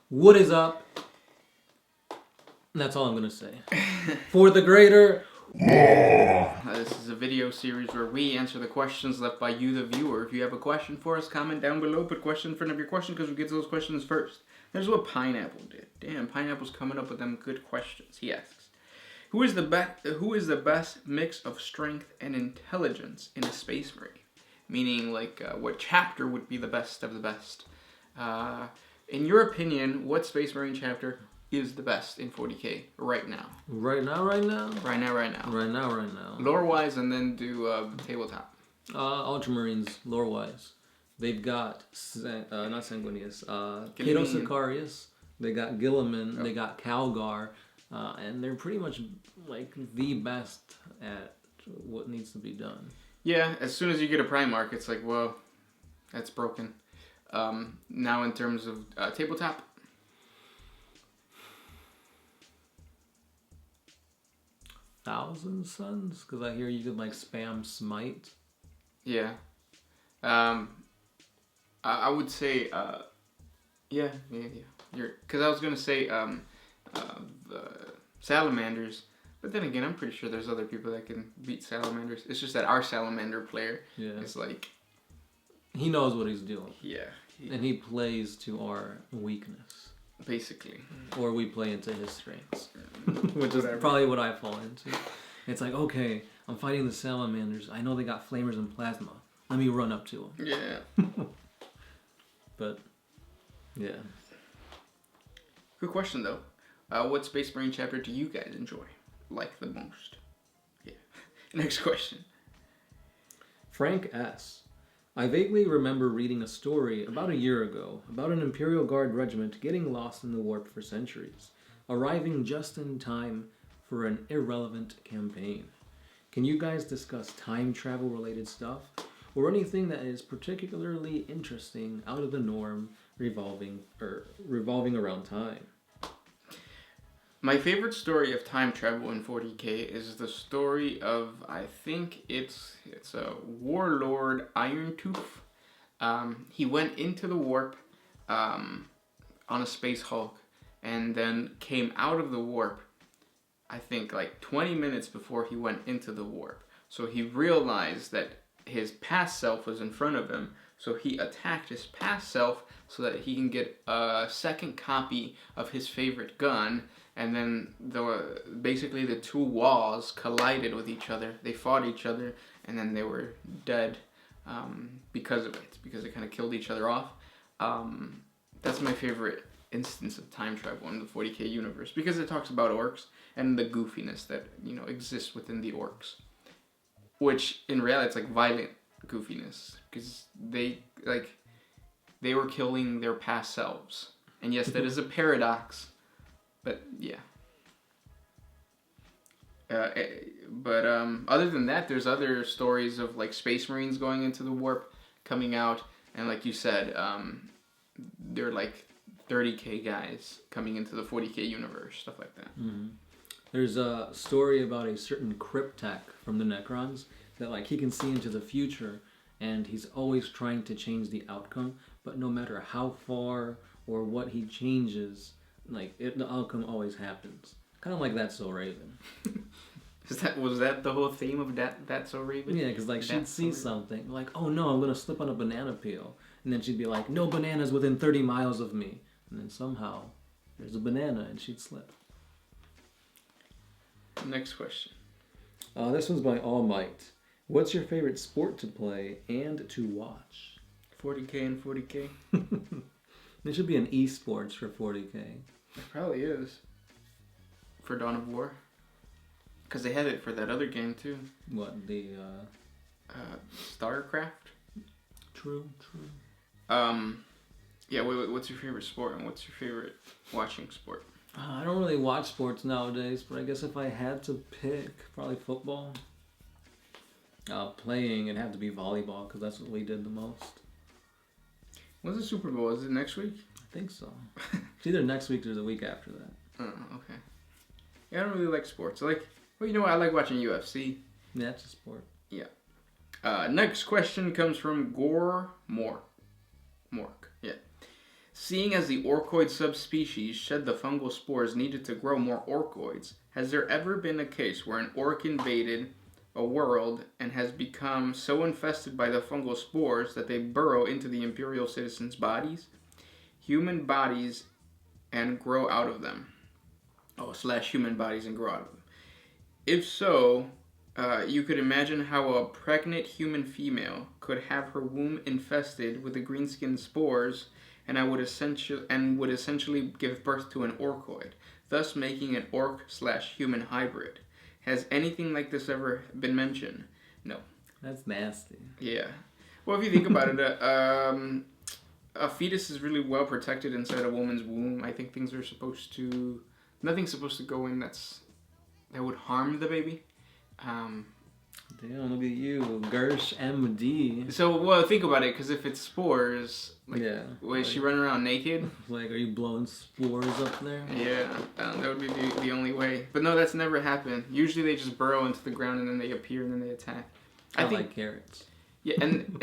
What is up? And that's all I'm gonna say. For the greater... This is a video series where we answer the questions left by you, the viewer. If you have a question for us, comment down below. Put question in front of your question because we get to those questions first. There's what Pineapple did. Damn, Pineapple's coming up with them good questions. He asks, Who is the best mix of strength and intelligence in a Space Marine? Meaning, like, what chapter would be the best of the best? In your opinion, what Space Marine chapter is the best in 40K right now? Right now? Right now. Lore-wise, and then do tabletop. Ultramarines, lore-wise. They've got, not Sanguinius, Cato Sicarius. They got Gilliman. They got Calgar. And they're pretty much, like, the best at what needs to be done. Yeah, as soon as you get a Primarch, it's like, whoa, that's broken. Now in terms of tabletop, Thousand Suns? Because I hear you could, like, spam Smite. Yeah. I would say, yeah. Because I was going to say Salamanders, but then again, I'm pretty sure there's other people that can beat Salamanders. It's just that our Salamander player is like... He knows what he's doing. Yeah. And he plays to our weakness. Basically. Or we play into his strengths. Which is probably what I fall into. It's like, okay, I'm fighting the Salamanders. I know they got flamers and plasma. Let me run up to them. Yeah. But, yeah. Good question, though. What Space Marine chapter do you guys enjoy? Like the most? Yeah. Next question. Frank S. I vaguely remember reading a story about a year ago about an Imperial Guard regiment getting lost in the warp for centuries, arriving just in time for an irrelevant campaign. Can you guys discuss time travel related stuff or anything that is particularly interesting out of the norm revolving around time? My favorite story of time travel in 40K is the story of, I think it's a warlord Irontooth. He went into the warp on a Space Hulk and then came out of the warp, I think like 20 minutes before he went into the warp. So he realized that his past self was in front of him, so he attacked his past self so that he can get a second copy of his favorite gun. And then basically the two walls collided with each other. They fought each other, and then they were dead because of it, because they kind of killed each other off. That's my favorite instance of time travel in the 40K universe, because it talks about orcs and the goofiness that, you know, exists within the orcs. Which, in reality, it's like violent goofiness, because they were killing their past selves. And yes, that is a paradox. But yeah. But other than that, there's other stories of like Space Marines going into the warp, coming out, and like you said, they're like 30K guys coming into the 40K universe, stuff like that. Mm-hmm. There's a story about a certain Cryptech from the Necrons that like he can see into the future, and he's always trying to change the outcome, but no matter how far or what he changes, like the outcome always happens. Kind of like That's So Raven. Was that the whole theme of That's So Raven? Yeah, because like she'd see something like, oh no, I'm gonna slip on a banana peel, and then she'd be like, no bananas within 30 miles of me, and then somehow there's a banana and she'd slip. Next question. This one's by All Might. What's your favorite sport to play and to watch? 40K and 40K. There should be an esports for 40K. It probably is. For Dawn of War. Because they had it for that other game too. What, the... StarCraft? True. Yeah, wait, what's your favorite sport and what's your favorite watching sport? I don't really watch sports nowadays, but I guess if I had to pick, probably football. Playing, it'd have to be volleyball, because that's what we did the most. When's the Super Bowl? Is it next week? I think so. It's either next week or the week after that. Oh, okay. Yeah, I don't really like sports. Well, you know what? I like watching UFC. Yeah, it's a sport. Yeah. Next question comes from Gore Mork. Yeah. Seeing as the orcoid subspecies shed the fungal spores needed to grow more orcoids, has there ever been a case where an orc invaded a world and has become so infested by the fungal spores that they burrow into the Imperial citizens' bodies, human bodies, and grow out of them? / human bodies and grow out of them. If so, you could imagine how a pregnant human female could have her womb infested with the greenskin spores and would essentially give birth to an orcoid, thus making an orc/human hybrid. Has anything like this ever been mentioned? No. That's nasty. Yeah. Well, if you think about it, a fetus is really well protected inside a woman's womb. I think nothing's supposed to go in that would harm the baby. Damn, look at you, Gersh MD. So, well, think about it, because if it's spores, is she running around naked? Like, are you blowing spores up there? Yeah, that would be the only way. But no, that's never happened. Usually they just burrow into the ground and then they appear and then they attack. I think like carrots. Yeah, and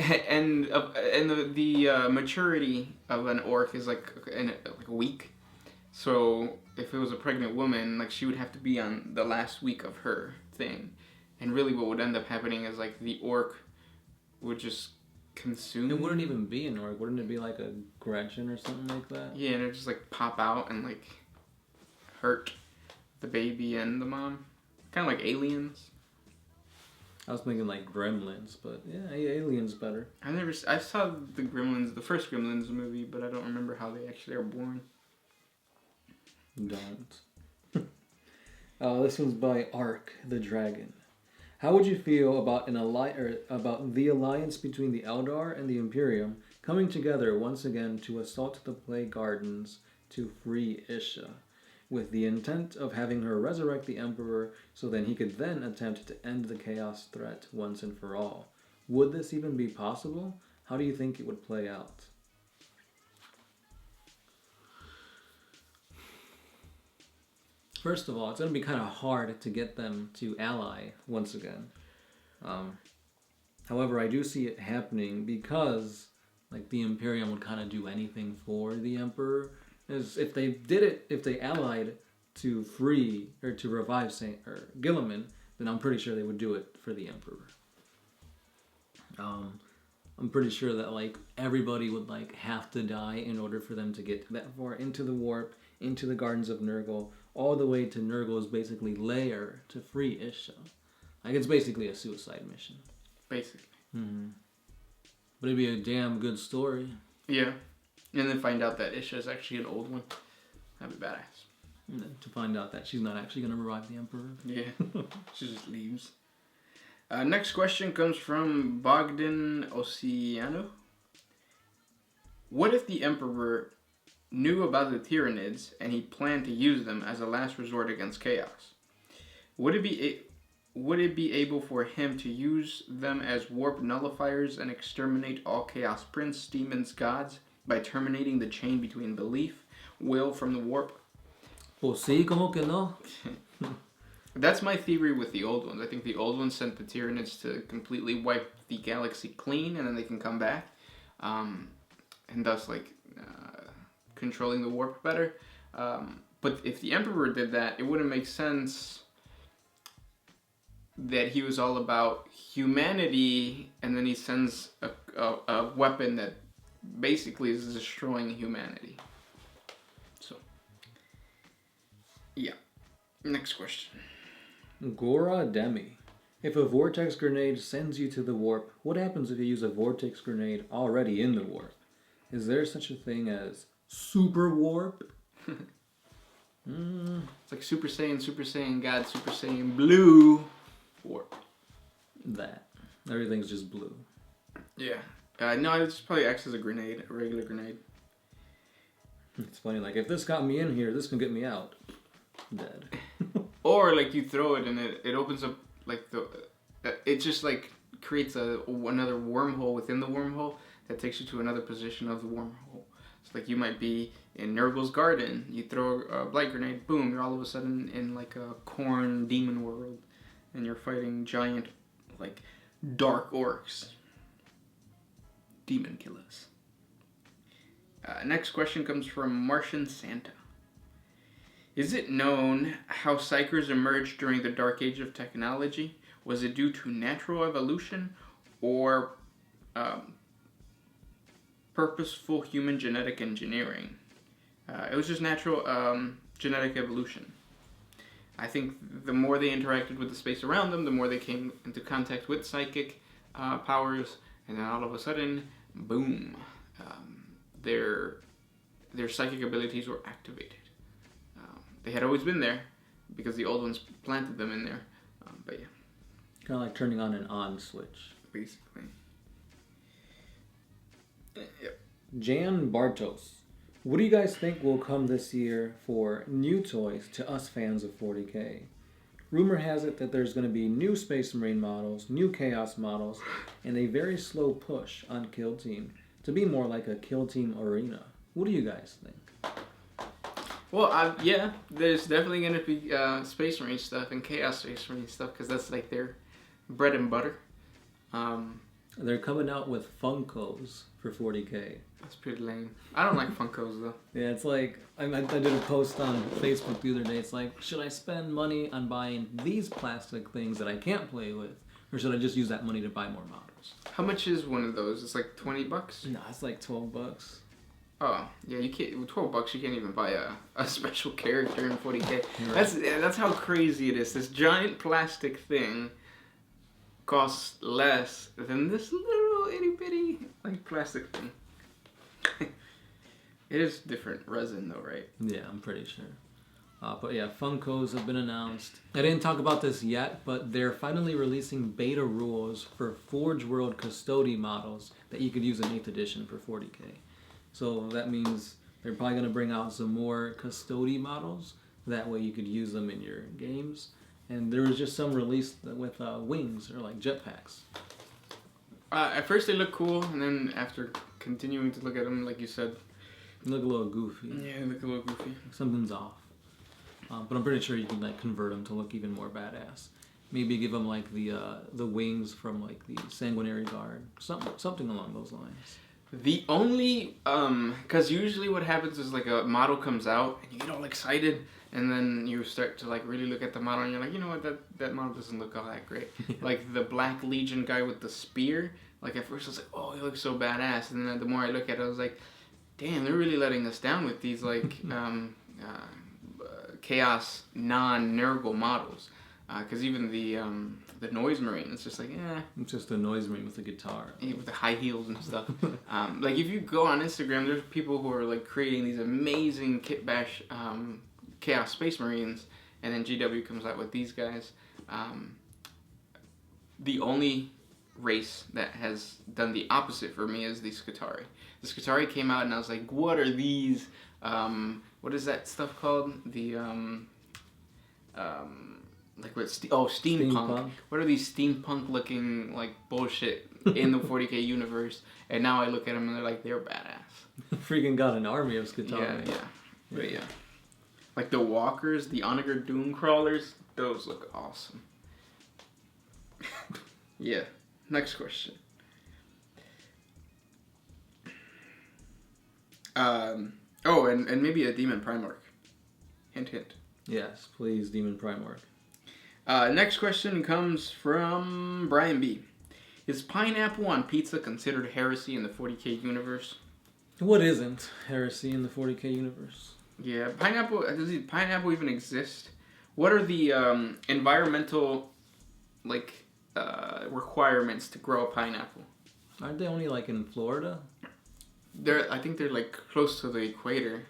the maturity of an orc is like a week. So if it was a pregnant woman, like she would have to be on the last week of her thing. And really what would end up happening is like the orc would just consume. It wouldn't even be an orc. Wouldn't it be like a Gretchen or something like that? Yeah, and it would just like pop out and like hurt the baby and the mom. Kind of like Aliens. I was thinking like Gremlins, but yeah, Aliens better. I saw the first Gremlins movie, but I don't remember how they actually are born. Don't. This one's by Ark the Dragon. How would you feel about about the alliance between the Eldar and the Imperium coming together once again to assault the Plague Gardens to free Isha, with the intent of having her resurrect the Emperor so then he could then attempt to end the Chaos threat once and for all? Would this even be possible? How do you think it would play out? First of all, it's going to be kind of hard to get them to ally once again. However, I do see it happening because like the Imperium would kind of do anything for the Emperor. As if they allied to free or to revive Gilliman, then I'm pretty sure they would do it for the Emperor. I'm pretty sure that like everybody would like have to die in order for them to get that far into the warp, into the Gardens of Nurgle, all the way to Nurgle's basically lair to free Isha. Like it's basically a suicide mission. Basically. Mm-hmm. But it'd be a damn good story. Yeah. And then find out that Isha is actually an old one. That'd be badass. And then to find out that she's not actually going to revive the Emperor. Yeah. She just leaves. Next question comes from Bogdan Oceano. What if the Emperor knew about the Tyranids and he planned to use them as a last resort against chaos? Would it be able for him to use them as warp nullifiers and exterminate all Chaos Prince, demons, gods by terminating the chain between belief, will from the warp? Pues sí, como que no. That's my theory with the old ones. I think the old ones sent the Tyranids to completely wipe the galaxy clean and then they can come back. And thus, controlling the warp better. But if the Emperor did that, it wouldn't make sense that he was all about humanity and then he sends a weapon that basically is destroying humanity. So, yeah. Next question. Gora Demi. If a vortex grenade sends you to the warp, what happens if you use a vortex grenade already in the warp? Is there such a thing as super warp? It's like Super Saiyan God, Super Saiyan Blue warp. That. Everything's just blue. Yeah. No, it just probably acts as a grenade, a regular grenade. It's funny, like, if this got me in here, this can get me out. Dead. Or, like, you throw it and it opens up, like, it just, like, creates another wormhole within the wormhole that takes you to another position of the wormhole. It's like you might be in Nurgle's garden, you throw a blight grenade, boom, you're all of a sudden in, like, a corn demon world. And you're fighting giant, like, dark orcs. Demon killers. Next question comes from Martian Santa. Is it known how psychers emerged during the dark age of technology? Was it due to natural evolution or purposeful human genetic engineering? It was just natural genetic evolution. I think the more they interacted with the space around them, the more they came into contact with psychic powers, and then all of a sudden, boom, their psychic abilities were activated. They had always been there because the old ones planted them in there. But yeah. Kind of like turning on and on switch. Basically. Yep. Jan Bartos. What do you guys think will come this year for new toys to us fans of 40K? Rumor has it that there's going to be new Space Marine models, new Chaos models, and a very slow push on Kill Team to be more like a Kill Team arena. What do you guys think? Well, yeah, there's definitely going to be Space Marine stuff and Chaos Space Marine stuff because that's like their bread and butter. They're coming out with Funkos for 40K. That's pretty lame. I don't like Funkos though. Yeah, it's like, I did a post on Facebook the other day. It's like, should I spend money on buying these plastic things that I can't play with? Or should I just use that money to buy more models? How much is one of those? It's like $20? No, it's like $12. Oh, yeah, you can't, with $12 you can't even buy a special character in 40K. Right. That's how crazy it is. This giant plastic thing costs less than this little itty bitty like plastic thing. It is different resin though, right? Yeah, I'm pretty sure. But yeah, Funkos have been announced. I didn't talk about this yet, but they're finally releasing beta rules for Forge World Custody models that you could use in 8th edition for 40K. So that means they're probably going to bring out some more Custody models. That way you could use them in your games. And there was just some released with wings or like jetpacks. At first they look cool, and then after continuing to look at them, like you said, They look a little goofy. yeah, they look a little goofy. Something's off. But I'm pretty sure you can like convert them to look even more badass. Maybe give them like the wings from like the Sanguinary Guard, something along those lines. The only, because usually what happens is like a model comes out and you get all excited, and then you start to like really look at the model and you're like, you know what, that model doesn't look all that great. Like the Black Legion guy with the spear, like at first I was like, oh, he looks so badass, and then the more I look at it, I was like, damn, they're really letting us down with these like Chaos non-Nurgle models. Because even the Noise Marine, it's just like, It's just a Noise Marine with a guitar. yeah, with the high heels and stuff. Like if you go on Instagram, there's people who are like creating these amazing kit bash Chaos Space Marines, and then GW comes out with these guys. The only race that has done the opposite for me is the Skitarii. The Skitarii came out and I was like, what are these? What is that stuff called? The like what? Steampunk. What are these steampunk looking like bullshit in the 40K universe? And now I look at them and they're like, they're badass. Freaking got an army of Skitarii. Yeah. But yeah. Like the walkers, the Onager Doom Crawlers, those look awesome. Yeah. Next question. And maybe a Demon Primarch. Hint, hint. Yes, please, Demon Primarch. Next question comes from Brian B. Is pineapple on pizza considered heresy in the 40K universe? What isn't heresy in the 40K universe? Yeah, pineapple. Does pineapple even exist? What are the environmental requirements to grow a pineapple? Aren't they only like in Florida? I think they're like close to the equator.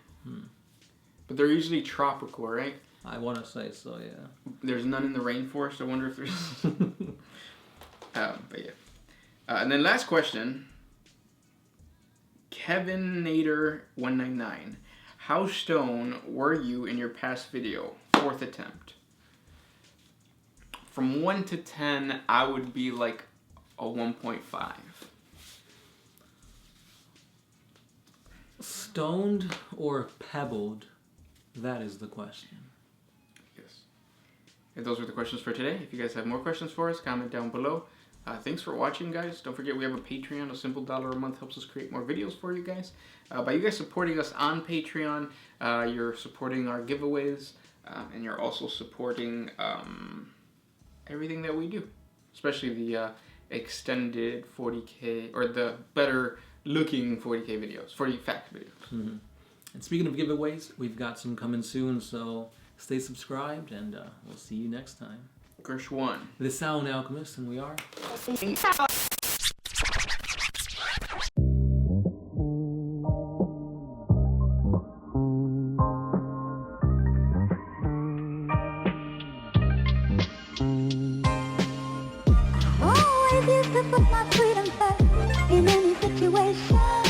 But they're usually tropical, right? I want to say so, yeah. There's none in the rainforest. I wonder if there's. But yeah. And then last question. Kevin Nader 199. How stone were you in your past video? 4th attempt. From 1 to 10, I would be like a 1.5. Stoned or pebbled? That is the question. Yes. And those were the questions for today. If you guys have more questions for us, comment down below. Thanks for watching, guys. Don't forget we have a Patreon. A simple $1 a month helps us create more videos for you guys. By you guys supporting us on Patreon, you're supporting our giveaways, and you're also supporting everything that we do, especially the extended 40K, or the better looking 40K videos, 40 fact videos. Mm-hmm. And speaking of giveaways, we've got some coming soon, so stay subscribed, and we'll see you next time. Gersh 1. The Sound Alchemist, and we are... Always used to put my freedom first in any situation.